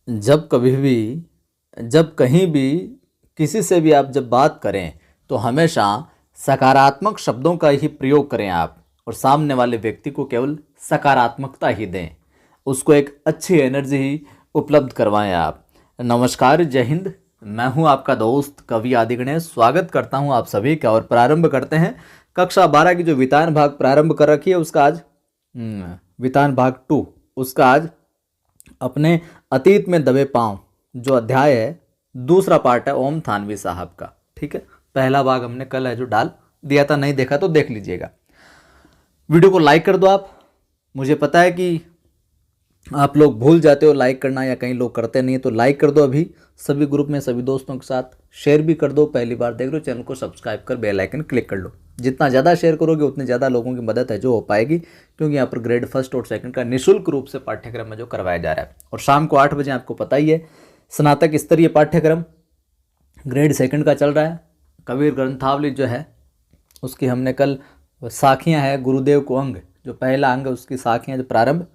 जब कभी भी जब कहीं भी किसी से भी आप जब बात करें तो हमेशा सकारात्मक शब्दों का ही प्रयोग करें आप, और सामने वाले व्यक्ति को केवल सकारात्मकता ही दें, उसको एक अच्छी एनर्जी ही उपलब्ध करवाएं आप। नमस्कार, जय हिंद। मैं हूं आपका दोस्त कवि आदि गणेश। स्वागत करता हूं आप सभी का और प्रारंभ करते हैं कक्षा 12 की जो वितान भाग प्रारंभ कर रखी है उसका आज वितान भाग 2 उसका आज अपने अतीत में दबे पांव जो अध्याय है, दूसरा पार्ट है ओम थानवी साहब का। ठीक है, पहला भाग हमने कल है जो डाल दिया था, नहीं देखा तो देख लीजिएगा। वीडियो को लाइक कर दो आप। मुझे पता है कि आप लोग भूल जाते हो लाइक करना, या कई लोग करते नहीं है, तो लाइक कर दो अभी सभी ग्रुप में, सभी दोस्तों के साथ शेयर भी कर दो। पहली बार देख रहे हो चैनल को सब्सक्राइब कर बेल आइकन क्लिक कर लो। जितना ज़्यादा शेयर करोगे उतने ज़्यादा लोगों की मदद है जो हो पाएगी, क्योंकि यहाँ पर ग्रेड फर्स्ट और सेकंड का निःशुल्क रूप से पाठ्यक्रम में जो करवाया जा रहा है। और शाम को 8 बजे आपको पता ही है स्नातक स्तरीय पाठ्यक्रम ग्रेड सेकंड का चल रहा है। कबीर ग्रंथावली जो है उसकी हमने कल साखियाँ है, गुरुदेव को अंग जो पहला अंग है उसकी साखियाँ जो प्रारंभ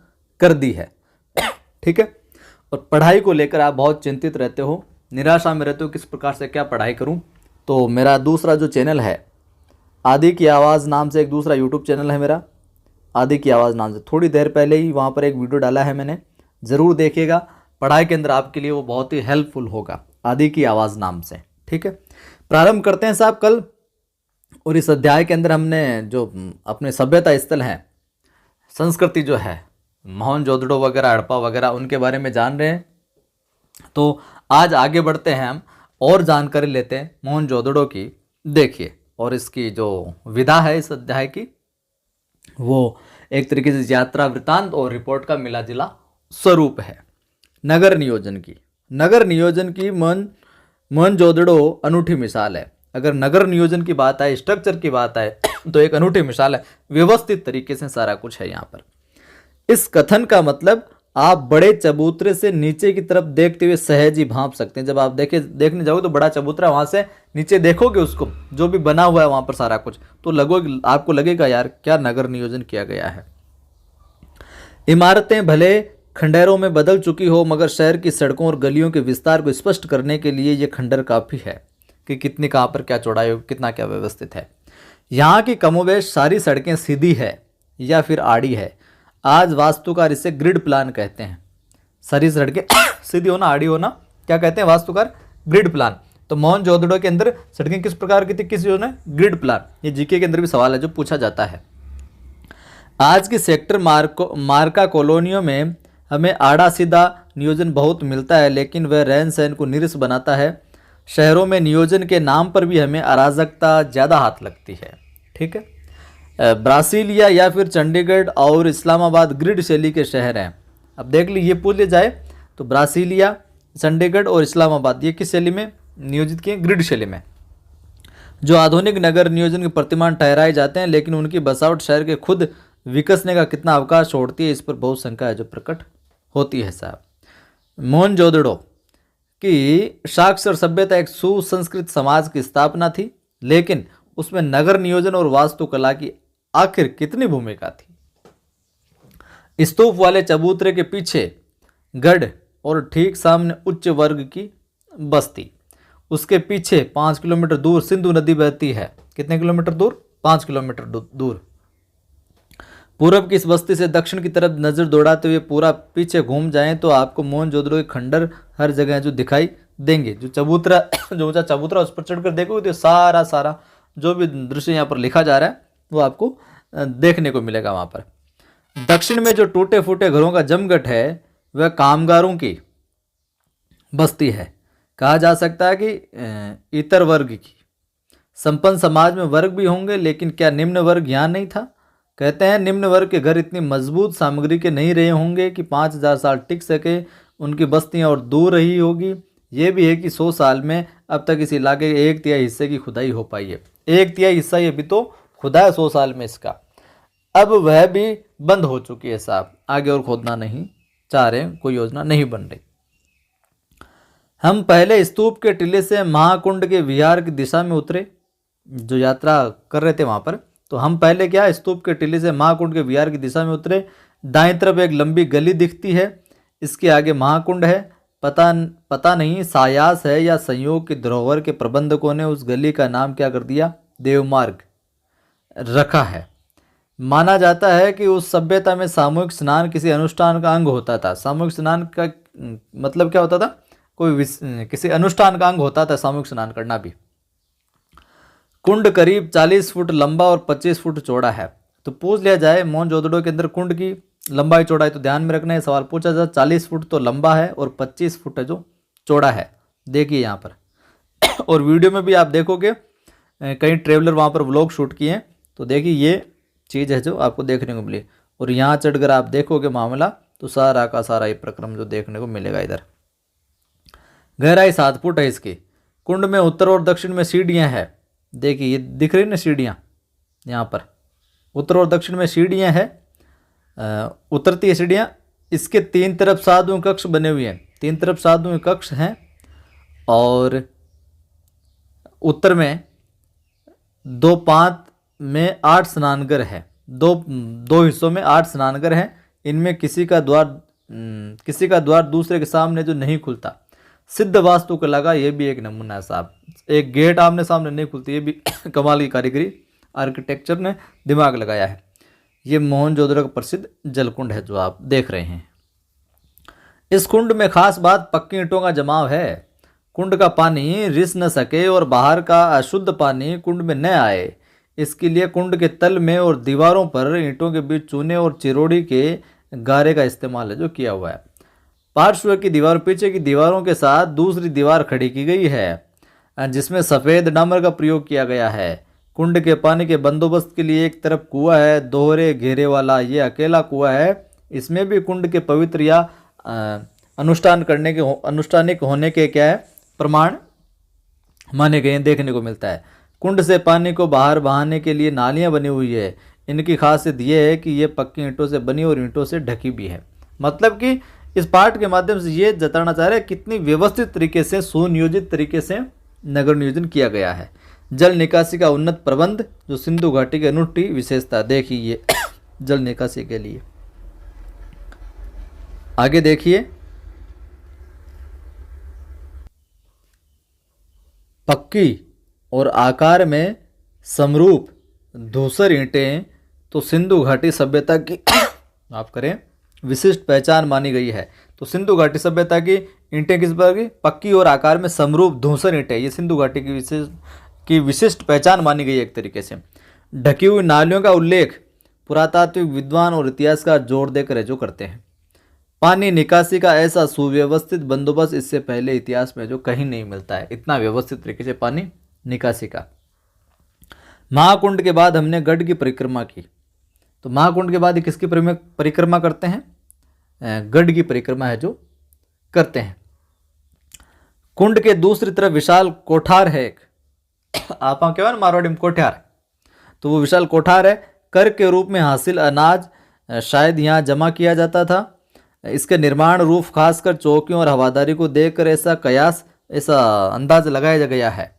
कर दी है। ठीक है, और पढ़ाई को लेकर आप बहुत चिंतित रहते हो, निराशा में रहते हो किस प्रकार से क्या पढ़ाई करूं, तो मेरा दूसरा जो चैनल है आदि की आवाज़ नाम से, एक दूसरा यूट्यूब चैनल है मेरा आदि की आवाज़ नाम से। थोड़ी देर पहले ही वहाँ पर एक वीडियो डाला है मैंने, ज़रूर देखिएगा। पढ़ाई के अंदर आपके लिए वो बहुत ही हेल्पफुल होगा, आदि की आवाज़ नाम से। ठीक है, प्रारंभ करते हैं साहब कल। और इस अध्याय के अंदर हमने जो अपने सभ्यता स्थल हैं, संस्कृति जो है, मोहनजोदड़ो वगैरह, हड़प्पा वगैरह, उनके बारे में जान रहे हैं। तो आज आगे बढ़ते हैं हम और जानकारी लेते हैं मोहनजोदड़ो की। देखिए, और इसकी जो विधा है इस अध्याय की, वो एक तरीके से यात्रा वृतांत और रिपोर्ट का मिला जुला स्वरूप है। नगर नियोजन की मोहनजोदड़ो अनूठी मिसाल है। अगर नगर नियोजन की बात आए, स्ट्रक्चर की बात आए, तो एक अनूठी मिसाल है। व्यवस्थित तरीके से सारा कुछ है यहाँ पर। इस कथन का मतलब आप बड़े चबूतरे से नीचे की तरफ देखते हुए सहज ही भांप सकते हैं। जब आप देखने जाओगे तो बड़ा चबूतरा, वहां से नीचे देखोगे उसको जो भी बना हुआ है वहां पर सारा कुछ, तो आपको लगेगा यार क्या नगर नियोजन किया गया है। इमारतें भले खंडहरों में बदल चुकी हो, मगर शहर की सड़कों और गलियों के विस्तार को स्पष्ट करने के लिए ये खंडहर काफी है कि कितनी कहाँ पर क्या चौड़ाई हो, कितना क्या व्यवस्थित है। यहाँ की कमोवेश सारी सड़कें सीधी है या फिर आड़ी है। आज वास्तुकार इसे ग्रिड प्लान कहते हैं। सारी सड़कें सीधी होना, आड़ी होना, क्या कहते हैं वास्तुकार? Grid plan. तो मोहनजोदड़ो के अंदर सड़कें किस प्रकार की थी, किस योजना? Grid plan. ये जीके के अंदर भी सवाल है जो पूछा जाता है। आज की सेक्टर मार्का कॉलोनियों में हमें आड़ा सीधा नियोजन बहुत मिलता है, लेकिन वह रहन सहन को नीरस बनाता है। शहरों में नियोजन के नाम पर भी हमें अराजकता ज़्यादा हाथ लगती है। ठीक है, ब्रासीलिया या फिर चंडीगढ़ और इस्लामाबाद ग्रिड शैली के शहर हैं। अब देख ली, ये पूछ लिया जाए तो ब्रासीलिया, चंडीगढ़ और इस्लामाबाद ये किस शैली में नियोजित किए? ग्रिड शैली में। जो आधुनिक नगर नियोजन के प्रतिमान ठहराए जाते हैं, लेकिन उनकी बसावट शहर के खुद विकसने का कितना अवकाश छोड़ती है, इस पर बहुत शंका है जो प्रकट होती है साहब। मोहनजोदड़ो की साक्षर सभ्यता एक सुसंस्कृत समाज की स्थापना थी, लेकिन उसमें नगर नियोजन और वास्तुकला की आखिर कितनी भूमिका थी? स्तूप वाले चबूतरे के पीछे गढ़ और ठीक सामने उच्च वर्ग की बस्ती। उसके पीछे 5 किलोमीटर दूर सिंधु नदी बहती है। कितने किलोमीटर दूर? 5 किलोमीटर दूर। पूरब की इस बस्ती से दक्षिण की तरफ नजर दौड़ाते हुए पूरा पीछे घूम जाएं तो आपको मोहनजोदड़ो के खंडर हर जगह जो दिखाई देंगे। जो चबूतरा, जो ऊंचा चबूतरा, उस पर चढ़कर देखोगे तो सारा जो भी दृश्य यहाँ पर लिखा जा रहा है वो आपको देखने को मिलेगा वहाँ पर। दक्षिण में जो टूटे फूटे घरों का जमघट है वह कामगारों की बस्ती है। कहा जा सकता है कि इतर वर्ग की। संपन्न समाज में वर्ग भी होंगे, लेकिन क्या निम्न वर्ग यहाँ नहीं था? कहते हैं निम्न वर्ग के घर इतनी मजबूत सामग्री के नहीं रहे होंगे कि 5000 साल टिक सके। उनकी बस्तियाँ और दूर रही होगी। ये भी है कि 100 साल में अब तक इस इलाके के 1/3 हिस्से की खुदाई हो पाई है। 1/3 हिस्सा ये भी तो खुदा है 100 साल में इसका, अब वह भी बंद हो चुकी है साहब। आगे और खोदना नहीं चाह रहे, कोई योजना नहीं बन रही। हम पहले स्तूप के टीले से महाकुंड के विहार की दिशा में उतरे, जो यात्रा कर रहे थे वहाँ पर। तो हम पहले क्या, स्तूप के टीले से महाकुंड के विहार की दिशा में उतरे। दाईं तरफ एक लंबी गली दिखती है, इसके आगे महाकुंड है। पता नहीं सायास है या संयोग के धरोहर के प्रबंधकों ने उस गली का नाम क्या कर दिया, देवमार्ग रखा है। माना जाता है कि उस सभ्यता में सामूहिक स्नान किसी अनुष्ठान का अंग होता था। सामूहिक स्नान का मतलब क्या होता था, किसी अनुष्ठान का अंग होता था सामूहिक स्नान करना भी। कुंड करीब 40 फुट लंबा और 25 फुट चौड़ा है। तो पूछ लिया जाए मोहनजोदड़ो के अंदर कुंड की लंबाई चौड़ाई, तो ध्यान में रखना है, सवाल पूछा जाए 40 फुट तो लंबा है और 25 फुट है जो चौड़ा है। देखिए यहाँ पर और वीडियो में भी आप देखोगे कई ट्रेवलर वहाँ पर व्लॉग शूट किए हैं, तो देखिए ये चीज़ है जो आपको देखने को मिली। और यहाँ चढ़कर आप देखोगे मामला तो सारा का सारा ये प्रक्रम जो देखने को मिलेगा। इधर गहराई 7 फुट है इसकी। कुंड में उत्तर और दक्षिण में सीढ़ियाँ हैं। देखिए ये दिख रही ना सीढ़ियाँ, यहाँ पर उत्तर और दक्षिण में सीढ़ियाँ हैं, उतरती है सीढ़ियाँ। इसके 3 तरफ साधु कक्ष बने हुए हैं, 3 तरफ साधु कक्ष हैं। और उत्तर में 2 पात में 8 स्नानघर है, दो हिस्सों में 8 स्नानघर हैं। इनमें किसी का द्वार दूसरे के सामने जो नहीं खुलता। सिद्ध वास्तुकला का ये भी एक नमूना है साहब। एक गेट आमने सामने नहीं खुलती, ये भी कमाल की कारीगरी आर्किटेक्चर ने दिमाग लगाया है। ये मोहनजोदड़ो का प्रसिद्ध जलकुंड है जो आप देख रहे हैं। इस कुंड में खास बात पक्की ईंटों का जमाव है। कुंड का पानी रिस न सके और बाहर का अशुद्ध पानी कुंड में न आए, इसके लिए कुंड के तल में और दीवारों पर ईंटों के बीच चूने और चिरोड़ी के गारे का इस्तेमाल है जो किया हुआ है। पार्श्व की दीवार, पीछे की दीवारों के साथ दूसरी दीवार खड़ी की गई है जिसमें सफ़ेद डामर का प्रयोग किया गया है। कुंड के पानी के बंदोबस्त के लिए एक तरफ कुआं है, दोहरे घेरे वाला ये अकेला कुआं है। इसमें भी कुंड के पवित्र या अनुष्ठानिक होने के क्या है प्रमाण माने गए देखने को मिलता है। कुंड से पानी को बाहर बहाने के लिए नालियां बनी हुई है। इनकी खासियत यह है कि ये पक्की ईंटों से बनी और ईंटों से ढकी भी है। मतलब कि इस पाठ के माध्यम से ये जताना चाह रहे हैं कितनी व्यवस्थित तरीके से, सुनियोजित तरीके से नगर नियोजन किया गया है। जल निकासी का उन्नत प्रबंध जो सिंधु घाटी की अनूठी विशेषता। देखिए ये जल निकासी के लिए आगे देखिए, पक्की और आकार में समरूप धूसर ईंटें तो सिंधु घाटी सभ्यता की आप करें विशिष्ट पहचान मानी गई है। तो सिंधु घाटी सभ्यता की ईंटें किस प्रकार की, पक्की और आकार में समरूप धूसर ईंटें, ये सिंधु घाटी की विशिष्ट पहचान मानी गई है एक तरीके से। ढकी हुई नालियों का उल्लेख पुरातात्विक विद्वान और इतिहासकार जोर देकर जो करते हैं। पानी निकासी का ऐसा सुव्यवस्थित बंदोबस्त इससे पहले इतिहास में जो कहीं नहीं मिलता है, इतना व्यवस्थित तरीके से पानी निकासी का। महाकुंड के बाद हमने गढ़ की परिक्रमा की। तो महाकुंड के बाद किसकी परिक्रमा करते हैं, गढ़ की परिक्रमा है जो करते हैं। कुंड के दूसरी तरफ विशाल कोठार है एक, आप क्या मारवाड़ी में कोठार, तो वो विशाल कोठार है। कर के रूप में हासिल अनाज शायद यहाँ जमा किया जाता था। इसके निर्माण रूप खासकर चौकियों और हवादारी को देखकर ऐसा अंदाज लगाया गया है।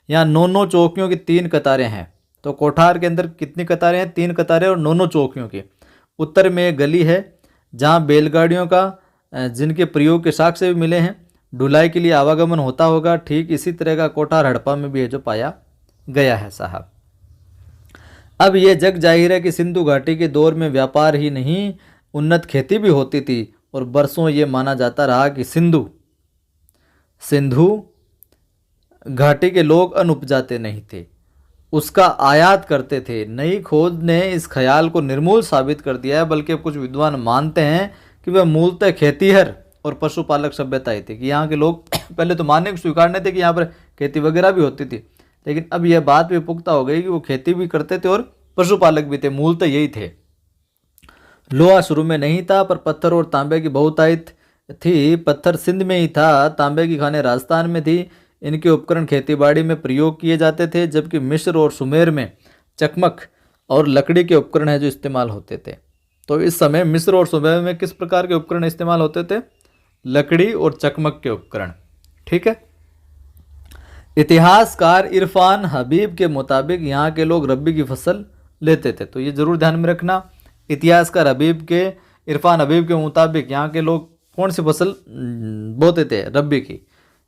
यहाँ 9 चौकियों की 3 कतारें हैं। तो कोठार के अंदर कितनी कतारें हैं, 3 कतारें और 9 चौकियों की। उत्तर में एक गली है जहाँ बैलगाड़ियों का जिनके प्रयोग के साक्ष्य भी मिले हैं, ढुलाई के लिए आवागमन होता होगा। ठीक इसी तरह का कोठार हड़प्पा में भी है जो पाया गया है साहब। अब यह जग जाहिर है कि सिंधु घाटी के दौर में व्यापार ही नहीं उन्नत खेती भी होती थी और बरसों ये माना जाता रहा कि सिंधु घाटी के लोग अनुपजाते नहीं थे, उसका आयात करते थे। नई खोज ने इस ख्याल को निर्मूल साबित कर दिया है, बल्कि कुछ विद्वान मानते हैं कि वह मूलतः खेतीहर और पशुपालक सभ्यता ही थी। कि यहाँ के लोग पहले तो मानने को स्वीकारने थे कि यहाँ पर खेती वगैरह भी होती थी, लेकिन अब यह बात भी पुख्ता हो गई कि वो खेती भी करते थे और पशुपालक भी थे, मूलतः यही थे। लोहा शुरू में नहीं था, पर पत्थर और तांबे की बहुतायत थी। पत्थर सिंध में ही था, तांबे की खानें राजस्थान में थी। इनके उपकरण खेतीबाड़ी में प्रयोग किए जाते थे, जबकि मिस्र और सुमेर में चकमक और लकड़ी के उपकरण है जो इस्तेमाल होते थे। तो इस समय मिस्र और सुमेर में किस प्रकार के उपकरण इस्तेमाल होते थे, लकड़ी और चकमक के उपकरण। ठीक है। इतिहासकार इरफान हबीब के मुताबिक यहाँ के लोग रबी की फसल लेते थे। तो ये जरूर ध्यान में रखना, इतिहासकार इरफान हबीब के मुताबिक यहाँ के लोग कौन सी फसल बोते थे रबी की,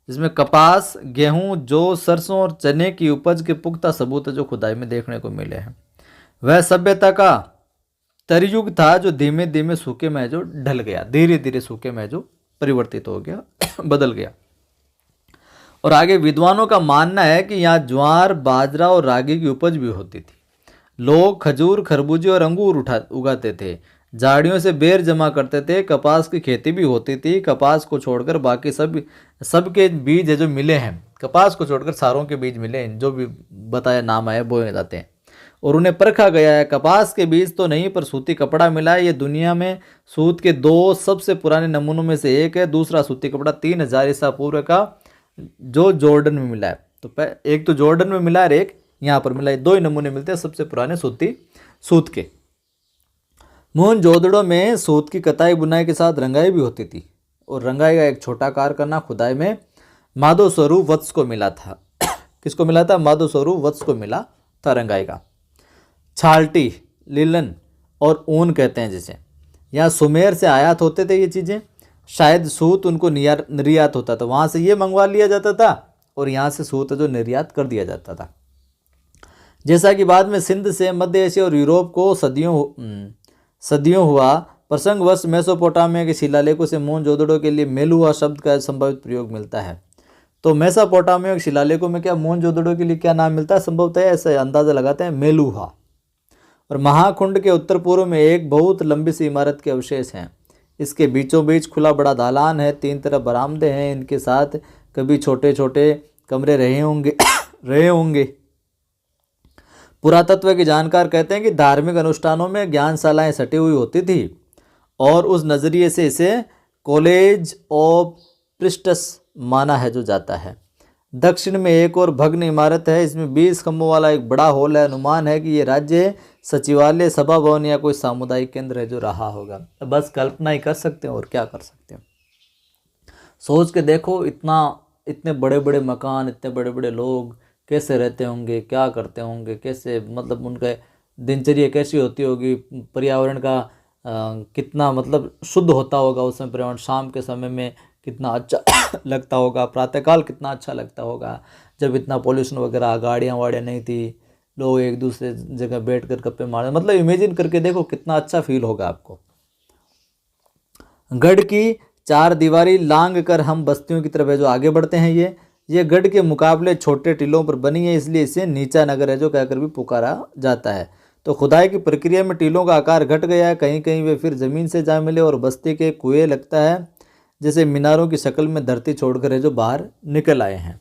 जिसमें कपास, गेहूं, जौ, सरसों और चने की उपज के पुख्ता सबूत जो खुदाई में देखने को मिले हैं। वह सभ्यता का तरयुग था जो धीमे धीमे सूखे में जो ढल गया, धीरे धीरे सूखे में जो परिवर्तित हो गया बदल गया। और आगे विद्वानों का मानना है कि यहाँ ज्वार, बाजरा और रागी की उपज भी होती थी। लोग खजूर, खरबूजे और अंगूर उगाते थे, झाड़ियों से बेर जमा करते थे, कपास की खेती भी होती थी। कपास को छोड़कर बाकी सब के बीज है जो मिले हैं, कपास को छोड़कर सारों के बीज मिले हैं, जो भी बताया नाम आए बोए जाते हैं और उन्हें परखा गया है। कपास के बीज तो नहीं पर सूती कपड़ा मिला है। ये दुनिया में सूत के 2 सबसे पुराने नमूनों में से एक है। दूसरा सूती कपड़ा 3000 ईसा पूर्व का जो जॉर्डन में मिला है। तो एक तो जॉर्डन में मिला है, एक यहाँ पर मिला है। 2 ही नमूने मिलते हैं सबसे पुराने सूत के। मोहनजोदड़ो में सूत की कताई बुनाई के साथ रंगाई भी होती थी और रंगाई का एक छोटा कारखाना खुदाई में माधव स्वरूप वत्स को मिला था। किसको मिला था? माधव स्वरूप वत्स को मिला था रंगाई का। छाल्टी, लिलन और ऊन कहते हैं जिसे, यहाँ सुमेर से आयात होते थे ये चीज़ें। शायद सूत उनको निर्यात होता था, वहाँ से ये मंगवा लिया जाता था और यहाँ से सूत जो निर्यात कर दिया जाता था। जैसा कि बाद में सिंध से मध्य एशिया और यूरोप को सदियों हुआ। प्रसंगवश मेसोपोटामिया के शिलालेखों से मोहनजोदड़ो के लिए मेलुहा शब्द का संभावित प्रयोग मिलता है। तो मेसोपोटामिया के शिलालेखों में क्या मोहनजोदड़ो के लिए क्या नाम मिलता है? संभवतः ऐसे अंदाजा लगाते हैं मेलुहा। और महाकुंड के उत्तर पूर्व में एक बहुत लंबी सी इमारत के अवशेष हैं। इसके बीचों बीच खुला बड़ा दालान है, 3 तरफ बरामदे हैं, इनके साथ कभी छोटे छोटे कमरे रहे होंगे। पुरातत्व के जानकार कहते हैं कि धार्मिक अनुष्ठानों में ज्ञानशालाएं सटी हुई होती थी और उस नज़रिए से इसे कॉलेज ऑफ प्रिस्टस माना है जो जाता है। दक्षिण में एक और भग्न इमारत है, इसमें 20 खंभों वाला एक बड़ा हॉल है। अनुमान है कि ये राज्य सचिवालय, सभा भवन या कोई सामुदायिक केंद्र है जो रहा होगा। बस कल्पना ही कर सकते हैं और क्या कर सकते हैं। सोच के देखो, इतने बड़े बड़े मकान, इतने बड़े बड़े लोग कैसे रहते होंगे, क्या करते होंगे, कैसे मतलब उनके दिनचर्या कैसी होती होगी, पर्यावरण का कितना मतलब शुद्ध होता होगा उस समय पर्यावरण, शाम के समय में कितना अच्छा लगता होगा, प्रातःकाल कितना अच्छा लगता होगा जब इतना पॉल्यूशन वगैरह, गाड़ियाँ वाड़ियाँ नहीं थी, लोग एक दूसरे जगह बैठ कर गप्पे मारे। मतलब इमेजिन करके देखो कितना अच्छा फील होगा आपको। गढ़ की 4 दीवारी लांग कर हम बस्तियों की तरफ है जो आगे बढ़ते हैं। ये गढ़ के मुकाबले छोटे टीलों पर बनी है, इसलिए इसे नीचा नगर है जो कहकर भी पुकारा जाता है। तो खुदाई की प्रक्रिया में टीलों का आकार घट गया है, कहीं कहीं वे फिर ज़मीन से जा मिले और बस्ती के कुएं लगता है जैसे मीनारों की शक्ल में धरती छोड़कर है जो बाहर निकल आए हैं।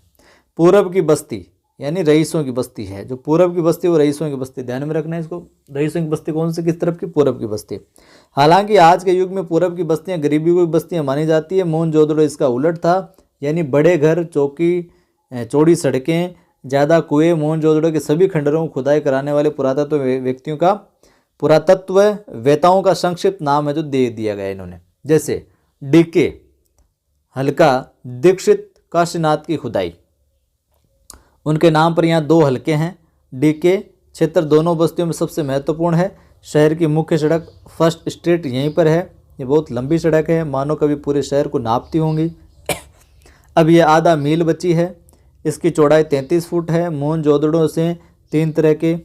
पूरब की बस्ती यानी रईसों की बस्ती है, जो पूरब की बस्ती वो रईसों की बस्ती, ध्यान में रखना है इसको। रईसों की बस्ती कौन सी, किस तरफ की? पूरब की बस्ती। हालांकि आज के युग में पूरब की बस्तियां गरीबी की बस्तियां मानी जाती है। मोहनजोदड़ो इसका उलट था, यानी बड़े घर, चौड़ी सड़कें, ज़्यादा कुएं। मोहनजोदड़ो के सभी खंडरों को खुदाई कराने वाले पुरातत्ववेताओं का संक्षिप्त नाम है जो दे दिया गया इन्होंने, जैसे डीके, हल्का, दीक्षित, काशीनाथ की खुदाई। उनके नाम पर यहाँ 2 हल्के हैं। डीके क्षेत्र दोनों बस्तियों में सबसे महत्वपूर्ण है। शहर की मुख्य सड़क फर्स्ट स्ट्रीट यहीं पर है। ये बहुत लंबी सड़क है, मानो कभी पूरे शहर को नापती होंगी। अब ये आधा मील बची है। इसकी चौड़ाई 33 फुट है। मोहनजोदड़ो से 3 तरह के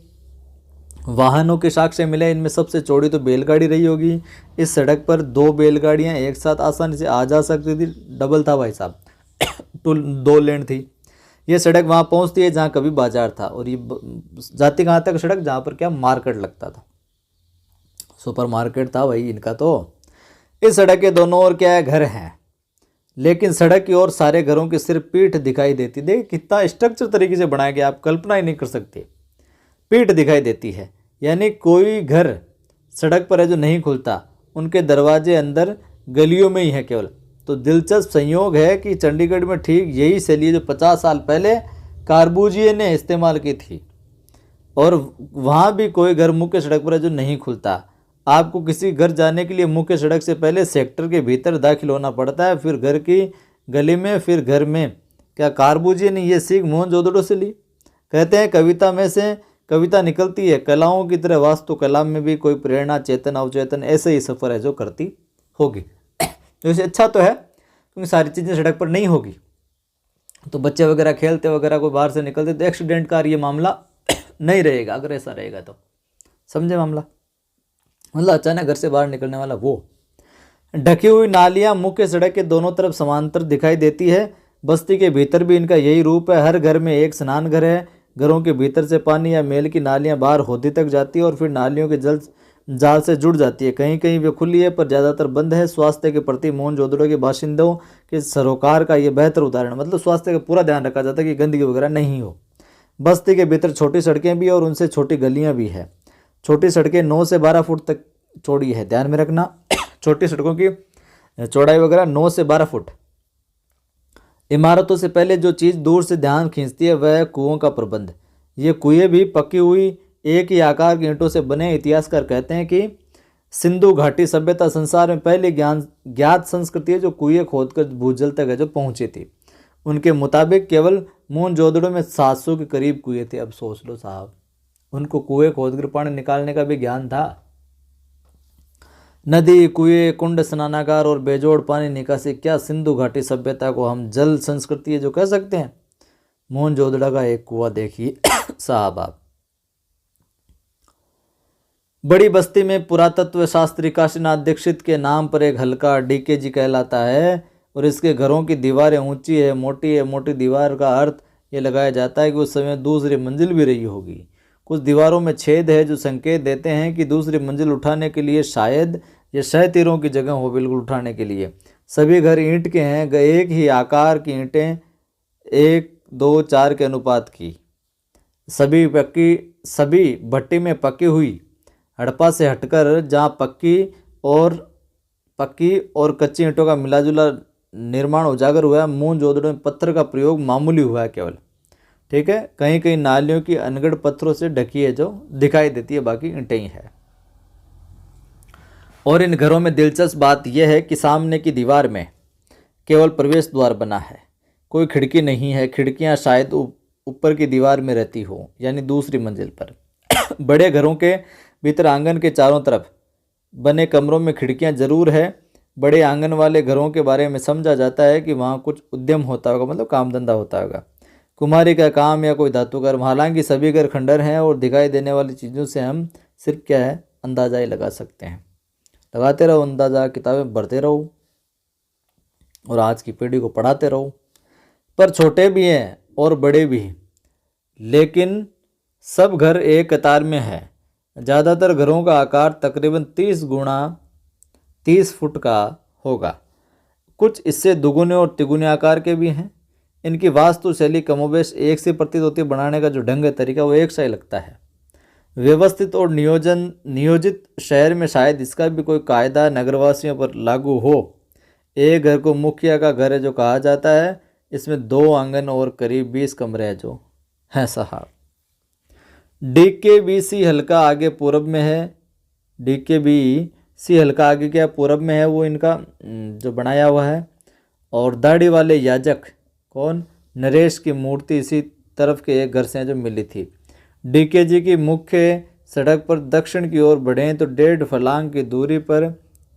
वाहनों के साक्ष्य मिले, इनमें सबसे चौड़ी तो बैलगाड़ी रही होगी। इस सड़क पर 2 बैलगाड़ियाँ एक साथ आसानी से आ जा सकती थी। डबल था भाई साहब, 2 लेन थी। ये सड़क वहाँ पहुँचती है जहाँ कभी बाजार था, और ये जाती कहाँ तक सड़क, जहाँ पर क्या मार्केट लगता था, सुपर मार्केट था भाई इनका। तो इस सड़क के दोनों ओर क्या है, घर हैं, लेकिन सड़क की ओर सारे घरों की सिर्फ पीठ दिखाई देती। देख कितना स्ट्रक्चर तरीके से बनाया गया, आप कल्पना ही नहीं कर सकते। पीठ दिखाई देती है, यानी कोई घर सड़क पर है जो नहीं खुलता, उनके दरवाजे अंदर गलियों में ही है केवल। तो दिलचस्प संयोग है कि चंडीगढ़ में ठीक यही शैली जो 50 साल पहले कार्बूजिए ने इस्तेमाल की थी, और वहाँ भी कोई घर मुख्य सड़क पर है जो नहीं खुलता। आपको किसी घर जाने के लिए मुख्य सड़क से पहले सेक्टर के भीतर दाखिल होना पड़ता है, फिर घर की गली में, फिर घर में। क्या कार्बूजिए ने ये सीख मोहनजोदड़ो से ली? कहते हैं कविता में से कविता निकलती है, कलाओं की तरह वास्तुकला में भी कोई प्रेरणा चेतन अवचेतन ऐसे ही सफ़र है जो करती होगी। तो इसे अच्छा तो है क्योंकि सारी चीज़ें सड़क पर नहीं होगी, तो बच्चे वगैरह खेलते वगैरह कोई बाहर से निकलते तो एक्सीडेंट का ये मामला नहीं रहेगा। अगर ऐसा रहेगा तो समझे मामला, मतलब अचानक घर से बाहर निकलने वाला वो। ढकी हुई नालियां मुख्य सड़क के दोनों तरफ समांतर दिखाई देती है। बस्ती के भीतर भी इनका यही रूप है। हर घर में एक स्नान घर है। घरों के भीतर से पानी या मेल की नालियां बाहर होदी तक जाती है और फिर नालियों के जल जाल से जुड़ जाती है। कहीं कहीं वे खुली है पर ज़्यादातर बंद है। स्वास्थ्य के प्रति मोहनजोदड़ो के बाशिंदों के सरोकार का ये बेहतर उदाहरण, मतलब स्वास्थ्य का पूरा ध्यान रखा जाता है कि गंदगी वगैरह नहीं हो। बस्ती के भीतर छोटी सड़कें भी और उनसे छोटी गलियां भी है। छोटी सड़कें 9 से 12 फुट तक चौड़ी है, ध्यान में रखना। छोटी सड़कों की चौड़ाई वगैरह 9 से 12 फुट। इमारतों से पहले जो चीज़ दूर से ध्यान खींचती है वह है कुओं का प्रबंध। ये कुएं भी पकी हुई एक ही आकार की ईंटों से बने। इतिहासकार कहते हैं कि सिंधु घाटी सभ्यता संसार में पहली ज्ञात संस्कृति है जो कुएं खोदकर भूजल तक है जो पहुंची थी। उनके मुताबिक केवल मोहनजोदड़ो में 700 के करीब कुएं थे। अब सोच लो साहब, उनको कुएं खोदकर पानी निकालने का भी ज्ञान था। नदी, कुएं, कुंड, स्नानागार और बेजोड़ पानी निकासी, क्या सिंधु घाटी सभ्यता को हम जल संस्कृति है जो कह सकते हैं। मोहनजोदड़ो का एक कुआं देखिए साहब आप। बड़ी बस्ती में पुरातत्व शास्त्री काशीनाथ दीक्षित के नाम पर एक हल्का डीकेजी कहलाता है और इसके घरों की दीवारें ऊंची है, मोटी है। मोटी दीवार का अर्थ ये लगाया जाता है कि उस समय दूसरी मंजिल भी रही होगी। कुछ दीवारों में छेद है जो संकेत देते हैं कि दूसरी मंजिल उठाने के लिए शायद ये 6 तीरों की जगह हो, बिल्कुल उठाने के लिए। सभी घर ईंट के हैं, एक ही आकार की ईंटें 1-2-4 के अनुपात की, सभी भट्टी में पकी हुई। हड़प्पा से हटकर जहाँ पक्की और कच्ची ईंटों का मिलाजुला निर्माण उजागर हुआ है। मोहनजोदड़ो में पत्थर का प्रयोग मामूली हुआ है केवल, ठीक है। कहीं कहीं नालियों की अनगढ़ पत्थरों से ढकी है जो दिखाई देती है, बाकी ईंटें ही है। और इन घरों में दिलचस्प बात यह है कि सामने की दीवार में केवल प्रवेश द्वार बना है, कोई खिड़की नहीं है। खिड़कियां शायद ऊपर की दीवार में रहती हो, यानी दूसरी मंजिल पर। बड़े घरों के भीतर आंगन के चारों तरफ बने कमरों में खिड़कियां जरूर है। बड़े आंगन वाले घरों के बारे में समझा जाता है कि वहाँ कुछ उद्यम होता होगा, मतलब काम धंधा होता होगा, कुमारी का काम या कोई धातु कर्म। हालांकि सभी घर खंडर हैं और दिखाई देने वाली चीज़ों से हम सिर्फ क्या है अंदाजा ही लगा सकते हैं। लगाते रहो अंदाजा, किताबें पढ़ते रहो और आज की पीढ़ी को पढ़ाते रहो। पर छोटे भी हैं और बड़े भी, लेकिन सब घर एक कतार में है। ज़्यादातर घरों का आकार तकरीबन 30 गुणा 30 फुट का होगा। कुछ इससे दुगुने और तिगुने आकार के भी हैं। इनकी वास्तुशैली कमोबेश एक सी प्रतीत होती है। बनाने का जो ढंग है, तरीका, वो एक सा ही लगता है। व्यवस्थित और नियोजित शहर में शायद इसका भी कोई कायदा नगरवासियों पर लागू हो। एक घर को मुखिया का घर है जो कहा जाता है। इसमें 2 आंगन और करीब 20 कमरे हैं जो हैं साहब। DKBC हल्का आगे पूरब में है। DKBC हल्का आगे क्या पूरब में है, वो इनका जो बनाया हुआ है। और दाढ़ी वाले याजक कौन, नरेश की मूर्ति इसी तरफ के एक घर से जो मिली थी। DKG की मुख्य सड़क पर दक्षिण की ओर बढ़ें तो 1.5 फर्लांग की दूरी पर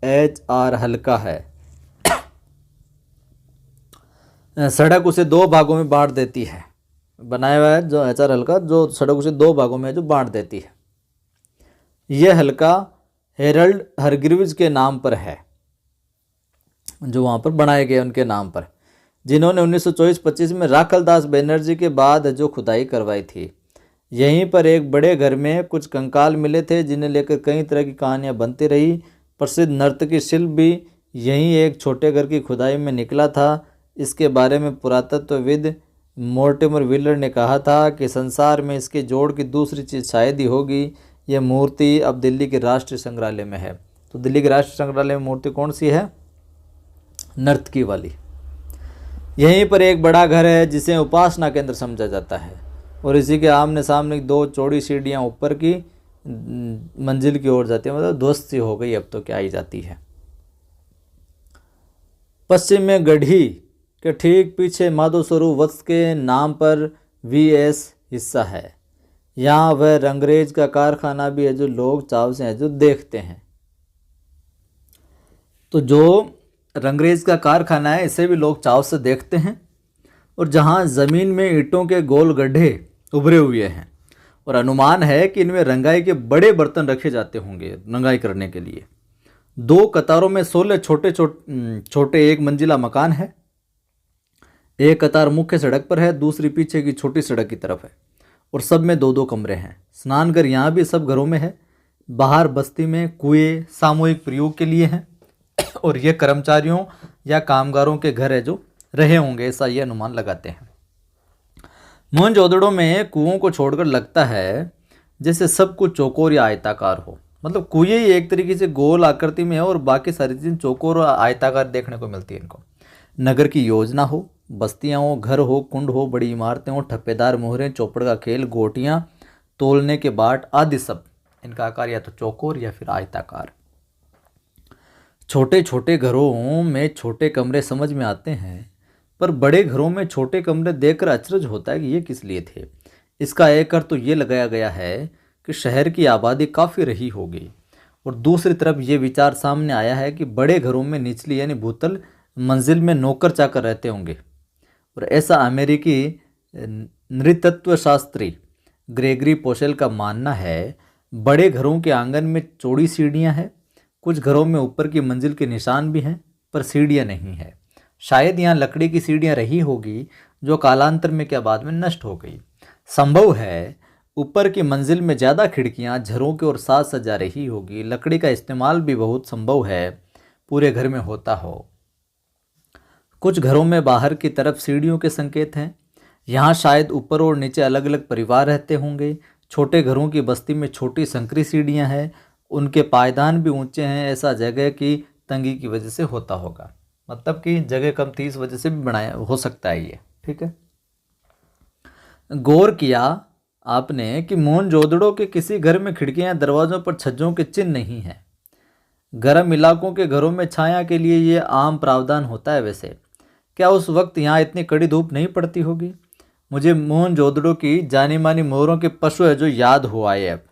HR हल्का है। सड़क उसे 2 भागों में बांट देती है। बनाया हुआ है जो HR हल्का, जो सड़क उसे 2 भागों में जो बांट देती है। यह हल्का हेरल्ड हरग्रीव्स के नाम पर है, जो वहाँ पर बनाए गए उनके नाम पर, जिन्होंने 1924-25 में राखलदास बनर्जी के बाद जो खुदाई करवाई थी। यहीं पर एक बड़े घर में कुछ कंकाल मिले थे जिन्हें लेकर कई तरह की कहानियाँ बनती रही। प्रसिद्ध नर्तकी शिल्प भी यहीं एक छोटे घर की खुदाई में निकला था। इसके बारे में पुरातत्वविद मोर्टिमर व्हीलर ने कहा था कि संसार में इसके जोड़ की दूसरी चीज़ शायद ही होगी। यह मूर्ति अब दिल्ली के राष्ट्रीय संग्रहालय में है। तो दिल्ली के राष्ट्रीय संग्रहालय में मूर्ति कौन सी है, नर्तकी वाली। यहीं पर एक बड़ा घर है जिसे उपासना केंद्र समझा जाता है और इसी के आमने सामने 2 चौड़ी सीढ़ियाँ ऊपर की मंजिल की ओर जाती है, मतलब ध्वस्त सी हो गई अब तो क्या ही जाती है। पश्चिम में गढ़ी के ठीक पीछे माधव स्वरूप वत्स के नाम पर VS हिस्सा है। यहाँ वह रंगरेज का कारखाना भी है जो लोग चाव से हैं जो देखते हैं। तो जो रंगरेज का कारखाना है, इसे भी लोग चाव से देखते हैं। और जहाँ ज़मीन में ईंटों के गोल गड्ढे उभरे हुए हैं और अनुमान है कि इनमें रंगाई के बड़े बर्तन रखे जाते होंगे रंगाई करने के लिए। 2 कतारों में 16 छोटे छोटे 1 मंजिला मकान है। एक कतार मुख्य सड़क पर है, दूसरी पीछे की छोटी सड़क की तरफ है और सब में 2-2 कमरे हैं। स्नानघर यहाँ भी सब घरों में है। बाहर बस्ती में कुएं सामूहिक प्रयोग के लिए हैं और ये कर्मचारियों या कामगारों के घर है जो रहे होंगे, ऐसा ये अनुमान लगाते हैं। मोहनजोदड़ो में कुओं को छोड़कर लगता है जैसे सब कुछ चौकोर या आयताकार हो। मतलब कुएं ही एक तरीके से गोल आकृति में है और बाकी सारी चीज़ें चौकोर और आयताकार देखने को मिलती है इनको। नगर की योजना हो, बस्तियाँ हो, घर हो, कुंड हो, बड़ी इमारतें हो, ठप्पेदार मोहरें, चौपड़ का खेल, गोटियाँ, तोलने के बाट आदि सब, इनका आकार या तो चौकोर या फिर आयताकार। छोटे छोटे घरों में छोटे कमरे समझ में आते हैं, पर बड़े घरों में छोटे कमरे देखकर अचरज होता है कि ये किस लिए थे। इसका एक अर्थ तो ये लगाया गया है कि शहर की आबादी काफ़ी रही होगी और दूसरी तरफ ये विचार सामने आया है कि बड़े घरों में निचली यानी भूतल मंजिल में नौकर चाकर रहते होंगे। और ऐसा अमेरिकी नृतत्व शास्त्री ग्रेगरी पोशेल का मानना है। बड़े घरों के आंगन में चौड़ी सीढ़ियाँ हैं, कुछ घरों में ऊपर की मंजिल के निशान भी हैं पर सीढ़ियाँ नहीं है। शायद यहाँ लकड़ी की सीढ़ियाँ रही होगी जो कालांतर में क्या बाद में नष्ट हो गई। संभव है ऊपर की मंजिल में ज़्यादा खिड़कियाँ झरोके और साज सजा रही होगी। लकड़ी का इस्तेमाल भी बहुत संभव है पूरे घर में होता हो। कुछ घरों में बाहर की तरफ सीढ़ियों के संकेत हैं। यहाँ शायद ऊपर और नीचे अलग अलग परिवार रहते होंगे। छोटे घरों की बस्ती में छोटी संकरी सीढ़ियाँ हैं, उनके पायदान भी ऊंचे हैं। ऐसा जगह की तंगी की वजह से होता होगा, मतलब कि जगह कम थी इस वजह से भी बनाया हो सकता है ये। ठीक है, गौर किया आपने कि मोहनजोदड़ो के किसी घर में खिड़कियां दरवाजों पर छज्जों के चिन्ह नहीं है। गर्म इलाकों के घरों में छाया के लिए ये आम प्रावधान होता है। वैसे क्या उस वक्त यहाँ इतनी कड़ी धूप नहीं पड़ती होगी? मुझे मोहनजोदड़ो की जानी मानी मोहरों के पशु है जो याद हुआ है।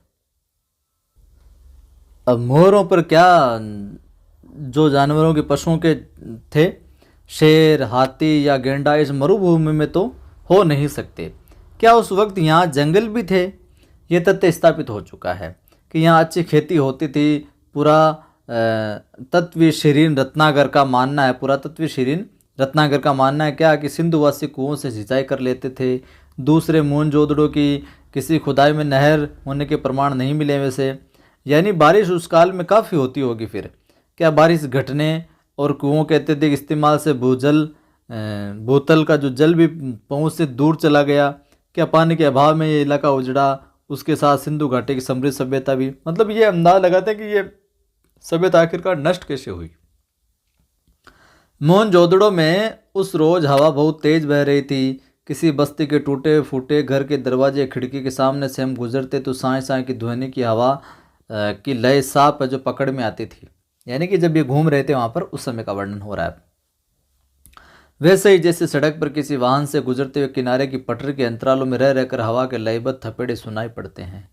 अब मोहरों पर क्या जो जानवरों के पशुओं के थे, शेर, हाथी या गेंडा इस मरुभूमि में तो हो नहीं सकते। क्या उस वक्त यहाँ जंगल भी थे? ये तथ्य स्थापित हो चुका है कि यहाँ अच्छी खेती होती थी। पुरातत्वीय शीरीन रत्नागर का मानना है, पुरातत्वीय शीरीन रत्नागर का मानना है क्या कि सिंधुवासी कुओं से सिंचाई कर लेते थे। दूसरे मोहनजोदड़ो की किसी खुदाई में नहर होने के प्रमाण नहीं मिले वैसे, यानी बारिश उस काल में काफ़ी होती होगी। फिर क्या बारिश घटने और कुओं के अत्यधिक इस्तेमाल से भूतल का जो जल भी पहुँच से दूर चला गया? क्या पानी के अभाव में ये इलाका उजड़ा? उसके साथ सिंधु घाटी की समृद्ध सभ्यता भी, मतलब ये अंदाज लगाते हैं कि ये सभ्यता आखिरकार नष्ट कैसे हुई। मोहनजोदड़ो में उस रोज हवा बहुत तेज बह रही थी। किसी बस्ती के टूटे फूटे घर के दरवाजे खिड़की के सामने से हम गुजरते तो साए साए की ध्वनि की हवा की लय साफ जो पकड़ में आती थी। यानी कि जब ये घूम रहे थे वहाँ पर उस समय का वर्णन हो रहा है। वैसे ही जैसे सड़क पर किसी वाहन से गुजरते हुए किनारे की पटरी के अंतरालों में रह रहकर हवा के लयबद्ध थपेड़े सुनाई पड़ते हैं।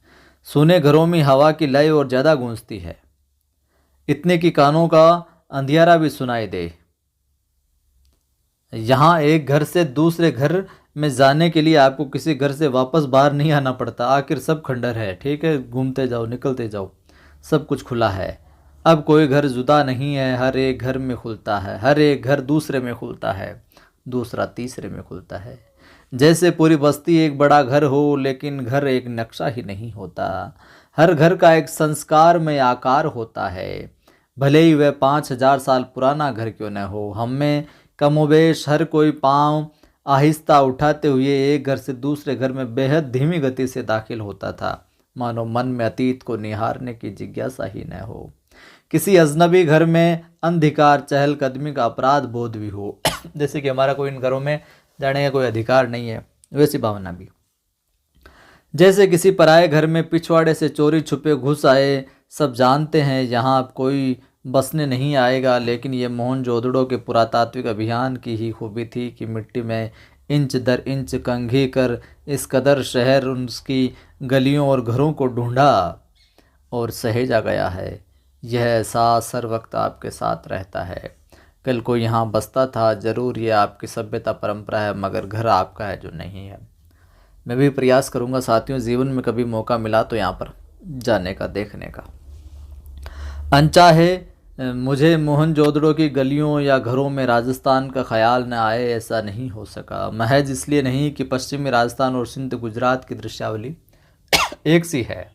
सुने घरों में हवा की लय और ज़्यादा गूंजती है, इतने कि कानों का अंधियारा भी सुनाई दे। यहाँ एक घर से दूसरे घर में जाने के लिए आपको किसी घर से वापस बाहर नहीं आना पड़ता। आखिर सब खंडर है, ठीक है, घूमते जाओ निकलते जाओ, सब कुछ खुला है। अब कोई घर जुदा नहीं है, हर एक घर में खुलता है, हर एक घर दूसरे में खुलता है, दूसरा तीसरे में खुलता है। जैसे पूरी बस्ती एक बड़ा घर हो, लेकिन घर एक नक्शा ही नहीं होता। हर घर का एक संस्कार में आकार होता है, भले ही वह 5000 साल पुराना घर क्यों न हो। हम में कमोबेश हर कोई पाँव आहिस्ता उठाते हुए एक घर से दूसरे घर में बेहद धीमी गति से दाखिल होता था, मानो मन में अतीत को निहारने की जिज्ञासा ही न हो। किसी अजनबी घर में अंधिकार चहलकदमी का अपराध बोध भी हो, जैसे कि हमारा कोई इन घरों में जाने का कोई अधिकार नहीं है, वैसी भावना भी। जैसे किसी पराये घर में पिछवाड़े से चोरी छुपे घुस आए। सब जानते हैं यहाँ अब कोई बसने नहीं आएगा, लेकिन ये मोहनजोदड़ो के पुरातात्विक अभियान की ही खूबी थी कि मिट्टी में इंच दर इंच कंघी कर इस कदर शहर उसकी गलियों और घरों को ढूंढा और सहेजा गया है। यह एहसास हर वक्त आपके साथ रहता है। कल कोई यहाँ बसता था। ज़रूर ये आपकी सभ्यता परंपरा है, मगर घर आपका है जो नहीं है। मैं भी प्रयास करूँगा साथियों, जीवन में कभी मौका मिला तो यहाँ पर जाने का, देखने का। अनचाहे मुझे मोहनजोदड़ो की गलियों या घरों में राजस्थान का ख्याल न आए, ऐसा नहीं हो सका। महज इसलिए नहीं कि पश्चिमी राजस्थान और सिंध गुजरात की दृश्यावली एक सी है।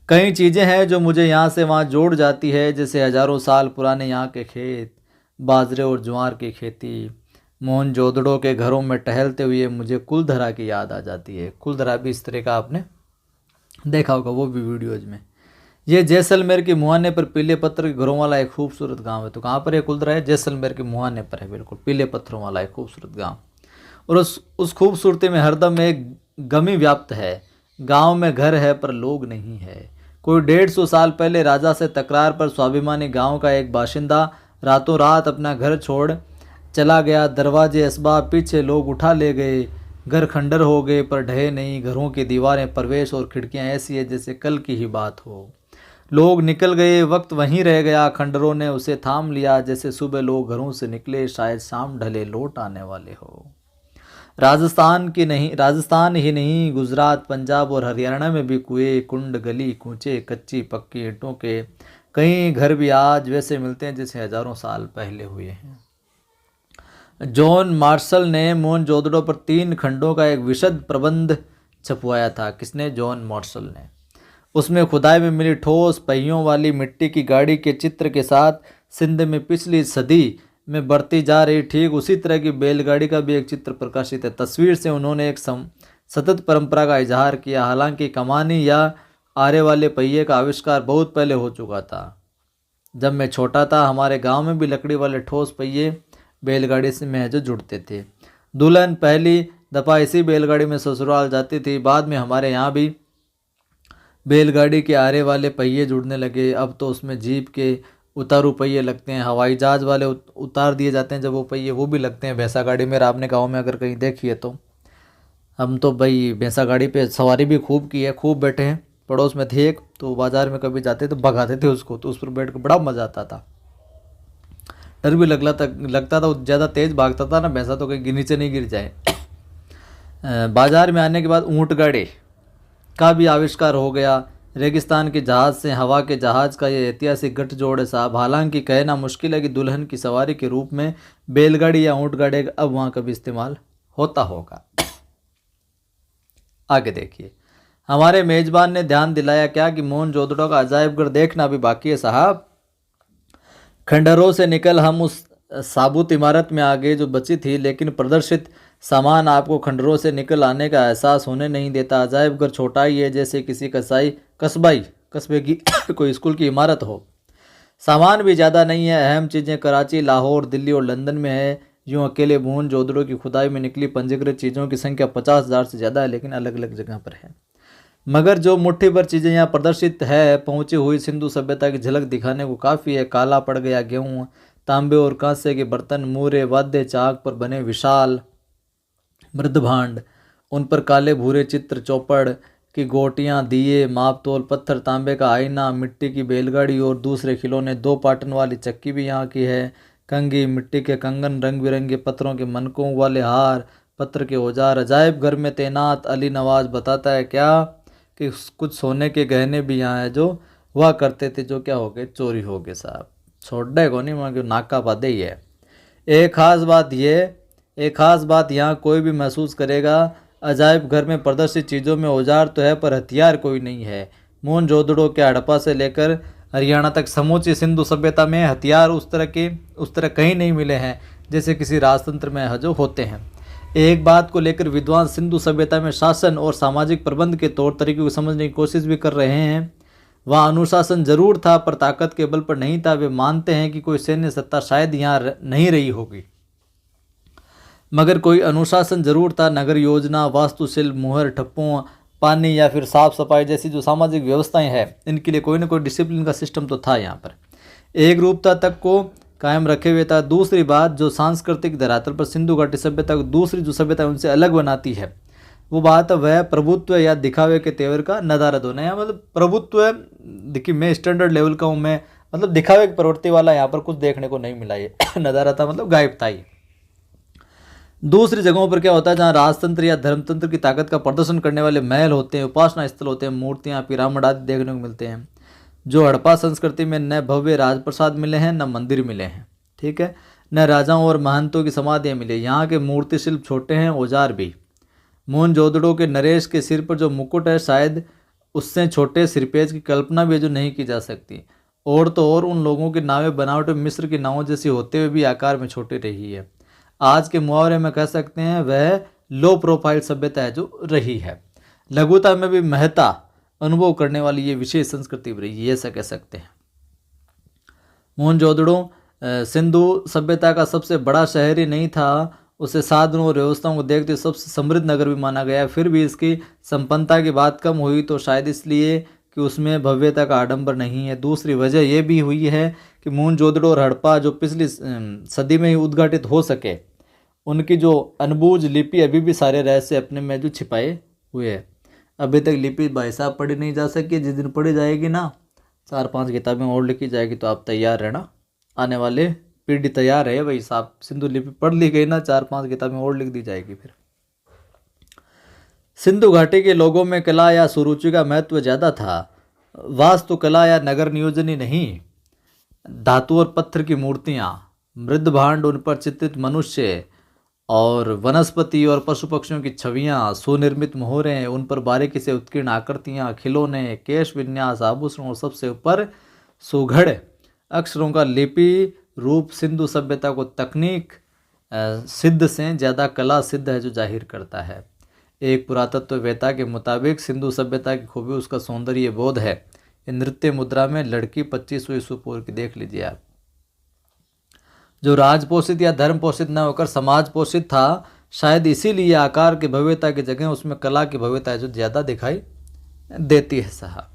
कई चीज़ें हैं जो मुझे यहाँ से वहाँ जोड़ जाती है, जैसे हजारों साल पुराने यहाँ के खेत, बाजरे और ज्वार की खेती। मोहनजोदड़ो के घरों में टहलते हुए मुझे कुलधरा की याद आ जाती है। कुलधरा भी इस तरह का आपने देखा होगा, वो भी वीडियोज में। ये जैसलमेर के मुहाने पर पीले पत्थर के घरों वाला एक खूबसूरत गांव है। तो कहाँ पर है कुलधरा? है जैसलमेर के मुहाने पर है, बिल्कुल पीले पत्थरों वाला एक खूबसूरत गांव। और उस खूबसूरती में हरदम एक गमी व्याप्त है। गांव में घर है पर लोग नहीं है। कोई 150 साल पहले राजा से तकरार पर स्वाभिमानी गांव का एक बाशिंदा रातों रात अपना घर छोड़ चला गया। दरवाजे असबाब पीछे लोग उठा ले गए। घर खंडर हो गए पर ढहे नहीं। घरों की दीवारें, प्रवेश और खिड़कियां ऐसी है जैसे कल की ही बात हो। लोग निकल गए, वक्त वहीं रह गया। खंडरों ने उसे थाम लिया, जैसे सुबह लोग घरों से निकले, शायद शाम ढले लौट आने वाले हो। राजस्थान ही नहीं, गुजरात, पंजाब और हरियाणा में भी कुएं, कुंड, गली कूचे, कच्ची पक्की ईंटों के कई घर भी आज वैसे मिलते हैं जैसे हजारों साल पहले हुए हैं। जॉन मार्शल ने मोहनजोदड़ो पर 3 खंडों का एक विशद प्रबंध छपवाया था। किसने? जॉन मार्शल ने। उसमें खुदाई में मिली ठोस पहियों वाली मिट्टी की गाड़ी के चित्र के साथ सिंध में पिछली सदी में बढ़ती जा रही ठीक उसी तरह की बैलगाड़ी का भी एक चित्र प्रकाशित है। तस्वीर से उन्होंने एक सतत परंपरा का इजहार किया। हालांकि कमानी या आरे वाले पहिए का आविष्कार बहुत पहले हो चुका था। जब मैं छोटा था हमारे गांव में भी लकड़ी वाले ठोस पहिए बैलगाड़ी से में जो जुड़ते थे। दुल्हन पहली दफ़ा इसी बैलगाड़ी में ससुराल जाती थी। बाद में हमारे यहाँ भी बैलगाड़ी के आरे वाले पहिए जुड़ने लगे। अब तो उसमें जीप के उतारू पहिए लगते हैं। हवाई जहाज़ वाले उतार दिए जाते हैं जब वो पहिए, वो भी लगते हैं। भैंसा गाड़ी में आपने गाँव में अगर कहीं देखी है तो। हम तो भाई भैंसा गाड़ी पे सवारी भी खूब की है, खूब बैठे हैं। पड़ोस में थे एक, तो बाज़ार में कभी जाते तो भगाते थे उसको, तो उस पर बैठ कर बड़ा मज़ा आता था। डर भी लगता था, ज़्यादा तेज़ भागता था ना भैंसा, तो कहीं नीचे नहीं गिर जाए। बाज़ार में आने के बाद ऊँट गाड़ी का भी आविष्कार हो गया। रेगिस्तान के जहाज़ से हवा के जहाज़ का ये ऐतिहासिक गठजोड़ है साहब। हालांकि कहना मुश्किल है कि दुल्हन की सवारी के रूप में बैलगाड़ी या ऊँट गाड़ी अब वहाँ कभी इस्तेमाल होता होगा। आगे देखिए, हमारे मेज़बान ने ध्यान दिलाया क्या कि मोहनजोदड़ो का अजायबघर देखना भी बाकी है साहब। खंडरों से निकल हम उस साबुत इमारत में आ गए जो बची थी, लेकिन प्रदर्शित सामान आपको खंडरों से निकल आने का एहसास होने नहीं देता। अजायबघर छोटा ही है, जैसे किसी कस्बे की कोई स्कूल की इमारत हो। सामान भी ज़्यादा नहीं है। अहम चीज़ें कराची, लाहौर, दिल्ली और लंदन में है। यूँ अकेले मोहनजोदड़ो की खुदाई में निकली पंजीकृत चीज़ों की संख्या 50,000 से ज़्यादा है, लेकिन अलग अलग जगह पर है। मगर जो मुट्ठी भर चीज़ें यहाँ प्रदर्शित है, पहुँची हुई सिंधु सभ्यता की झलक दिखाने को काफ़ी है। काला पड़ गया गेहूँ, तांबे और कांसे के बर्तन, मूरे, वाद्य, चाक पर बने विशाल मृदभांड, उन पर काले भूरे चित्र, चौपड़ की गोटियाँ, दिए, मापतोल, पत्थर, तांबे का आईना, मिट्टी की बैलगाड़ी और दूसरे खिलौने। 2 पाटन वाली चक्की भी यहाँ की है। कंघी, मिट्टी के कंगन, रंग बिरंगे पत्थरों के मनकों वाले हार, पत्थर के औजार। अजायब घर में तैनात अली नवाज बताता है क्या कि कुछ सोने के गहने भी यहाँ है जो हुआ करते थे, जो क्या हो गए, चोरी हो गए साहब। छोड़े को नहीं, वहाँ नाका बाधे ही है। एक खास बात यहाँ कोई भी महसूस करेगा, अजायब घर में प्रदर्शित चीज़ों में औजार तो है पर हथियार कोई नहीं है। मोहनजोदड़ो के हड़प्पा से लेकर हरियाणा तक समूची सिंधु सभ्यता में हथियार उस तरह कहीं नहीं मिले हैं जैसे किसी राजतंत्र में जो होते हैं। एक बात को लेकर विद्वान सिंधु सभ्यता में शासन और सामाजिक प्रबंध के तौर तरीकों को समझने की कोशिश भी कर रहे हैं। वहाँ अनुशासन जरूर था पर ताकत के बल पर नहीं था। वे मानते हैं कि कोई सैन्य सत्ता शायद यहाँ नहीं रही होगी, मगर कोई अनुशासन जरूर था। नगर योजना, वास्तुशिल्प, मुहर, ठप्पों, पानी या फिर साफ सफाई जैसी जो सामाजिक व्यवस्थाएं हैं, इनके लिए कोई ना कोई डिसिप्लिन का सिस्टम तो था। यहाँ पर एक रूपता तक को कायम रखे हुए था। दूसरी बात जो सांस्कृतिक धरातल पर सिंधु घाटी सभ्यता को दूसरी जो सभ्यता उनसे अलग बनाती है, वो बात वह प्रभुत्व या दिखावे के तेवर का नदारद होना है। मतलब प्रभुत्व, देखिए मैं स्टैंडर्ड लेवल का हूँ, मैं मतलब दिखावे की प्रवृत्ति वाला यहाँ पर कुछ देखने को नहीं मिला, ये नज़ारा था, मतलब गायब था ये। दूसरी जगहों पर क्या होता है, जहाँ राजतंत्र या धर्मतंत्र की ताकत का प्रदर्शन करने वाले महल होते हैं, उपासना स्थल होते हैं, मूर्तियाँ, पिरामिड आदि देखने को मिलते हैं। जो हड़प्पा संस्कृति में न भव्य राजप्रसाद मिले हैं, न मंदिर मिले हैं, ठीक है, न राजाओं और महंतों की समाधियाँ मिली। यहाँ के मूर्ति शिल्प छोटे हैं, औजार भी। मोहनजोदड़ो के नरेश के सिर पर जो मुकुट है, शायद उससे छोटे सिरपेज की कल्पना भी जो नहीं की जा सकती। और तो और उन लोगों की नावें बनावट मिस्र की नावों जैसी होते हुए भी आकार में छोटी रही है। आज के मुहावरे में कह सकते हैं वह लो प्रोफाइल सभ्यता है जो रही है। लघुता में भी महत्ता अनुभव करने वाली ये विशेष संस्कृति रही, ये ऐसा कह सकते हैं। मोहनजोदड़ो सिंधु सभ्यता का सबसे बड़ा शहर ही नहीं था, उसे साधनों और व्यवस्थाओं को देखते सबसे समृद्ध नगर भी माना गया। फिर भी इसकी संपन्नता की बात कम हुई तो शायद इसलिए कि उसमें भव्यता का आडंबर नहीं है। दूसरी वजह यह भी हुई है कि मोहनजोदड़ो और हड़प्पा जो पिछली सदी में ही उद्घाटित हो सके, उनकी जो अनबूझ लिपि अभी भी सारे रहस्य अपने में जो छिपाए हुए है। अभी तक लिपि भाई साहब पढ़ी नहीं जा सकी, जिस दिन पढ़ी जाएगी ना, 4-5 किताबें और लिखी जाएगी, तो आप तैयार रहना, आने वाले पीढ़ी तैयार है भाई साहब। सिंधु लिपि पढ़ ली गई ना, 4-5 किताबें और लिख दी जाएगी। फिर सिंधु घाटी के लोगों में कला या सुरुचि का महत्व ज़्यादा था। वास्तुकला या नगर नियोजन ही नहीं, धातु और पत्थर की मूर्तियाँ, मृद भांड, उन पर चित्रित मनुष्य और वनस्पति और पशु पक्षियों की छवियाँ, सुनिर्मित मोहरें, उन पर बारीकी से उत्कीर्ण आकृतियाँ, खिलौने, केश विन्यास, आभूषण और सबसे ऊपर सुघड़ अक्षरों का लिपि रूप सिंधु सभ्यता को तकनीक सिद्ध से ज़्यादा कला सिद्ध है जो जाहिर करता है। एक पुरातत्ववेत्ता के मुताबिक सिंधु सभ्यता की खूबी उसका सौंदर्य बोध है। नृत्य मुद्रा में लड़की 25वीं ईस्वी पूर्व की देख लीजिए आप, जो राजपोषित या धर्म पोषित न होकर समाज पोषित था। शायद इसीलिए आकार की भव्यता की जगह उसमें कला की भव्यता जो ज़्यादा दिखाई देती है साहब।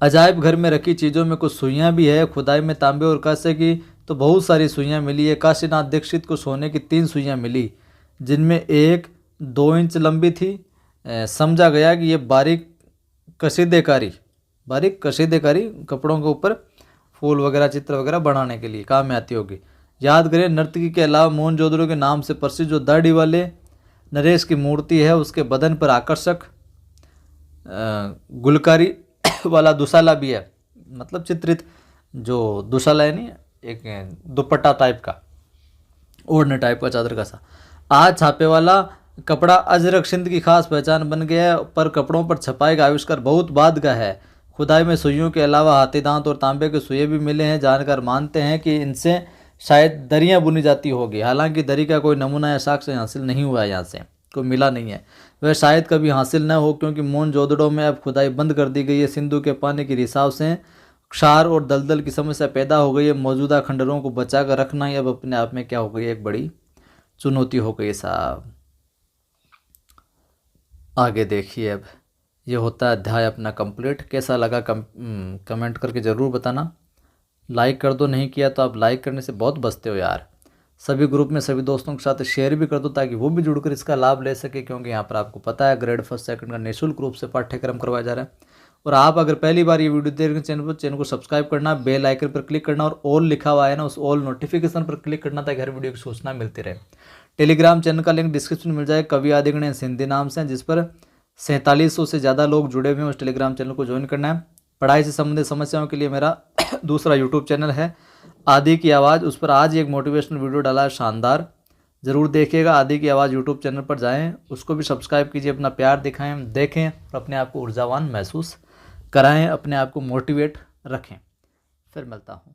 अजायब घर में रखी चीज़ों में कुछ सुइयाँ भी है। खुदाई में तांबे और कांसे की तो बहुत सारी सुइयाँ मिली है। काशीनाथ दीक्षित को सोने की 3 सुइयाँ मिली, जिनमें एक 2 इंच लंबी थी। समझा गया कि ये बारीक कशीदेकारी कपड़ों के ऊपर फूल वगैरह चित्र वगैरह बनाने के लिए काम में आती होगी। याद करें, नर्तकी के अलावा मोहनजोदड़ो के नाम से प्रसिद्ध जो दाढ़ी वाले नरेश की मूर्ति है, उसके बदन पर आकर्षक गुलकारी वाला दुशाला भी है, मतलब चित्रित जो दुशाला है नहीं, एक दुपट्टा टाइप का, ओढ़ने टाइप का, चादर का सा। आज छापे वाला कपड़ा अजरक सिंध की खास पहचान बन गया है, पर कपड़ों पर छपाई का आविष्कार बहुत बाद का है। खुदाई में सुइयों के अलावा हाथी दांत और तांबे के सुइये भी मिले हैं। जानकार मानते हैं कि इनसे शायद दरियाँ बुनी जाती होगी। हालांकि दरी का कोई नमूना या साक्ष्य हासिल नहीं हुआ है, यहाँ से कोई मिला नहीं है। वह शायद कभी हासिल न हो, क्योंकि मोहनजोदड़ो में अब खुदाई बंद कर दी गई है। सिंधु के पानी के रिसाव से क्षार और दलदल की समस्या पैदा हो गई है। मौजूदा खंडरों को बचा कर रखना ही अब अपने आप में क्या हो गई है, एक बड़ी चुनौती हो गई साहब। आगे देखिए, अब ये होता है अध्याय अपना कंप्लीट। कैसा लगा कमेंट करके ज़रूर बताना। लाइक कर दो, नहीं किया तो आप लाइक करने से बहुत बचते हो यार। सभी ग्रुप में सभी दोस्तों के साथ शेयर भी कर दो, ताकि वो भी जुड़कर इसका लाभ ले सके, क्योंकि यहाँ पर आपको पता है ग्रेड 1 2 का निःशुल्क रूप से पाठ्यक्रम करवाया जा रहा है। और आप अगर पहली बार ये वीडियो देख रहे हैं चैनल को सब्सक्राइब करना, बेल आइकन पर क्लिक करना और ऑल लिखा हुआ है ना, उस ऑल नोटिफिकेशन पर क्लिक करना, ताकि हर वीडियो की सूचना मिलती रहे। टेलीग्राम चैनल का लिंक डिस्क्रिप्शन में मिल जाए, कवि आदिगणेश हिंदी नाम से, जिस पर 4700 से ज़्यादा लोग जुड़े हुए हैं। उस टेलीग्राम चैनल को ज्वाइन करना है। पढ़ाई से संबंधित समस्याओं के लिए मेरा दूसरा यूट्यूब चैनल है आदि की आवाज़, उस पर आज एक मोटिवेशनल वीडियो डाला है, शानदार, ज़रूर देखिएगा। आदि की आवाज़ यूट्यूब चैनल पर जाएं, उसको भी सब्सक्राइब कीजिए, अपना प्यार दिखाएं, देखें और अपने आप को ऊर्जावान महसूस कराएं, अपने आप को मोटिवेट रखें। फिर मिलता हूँ।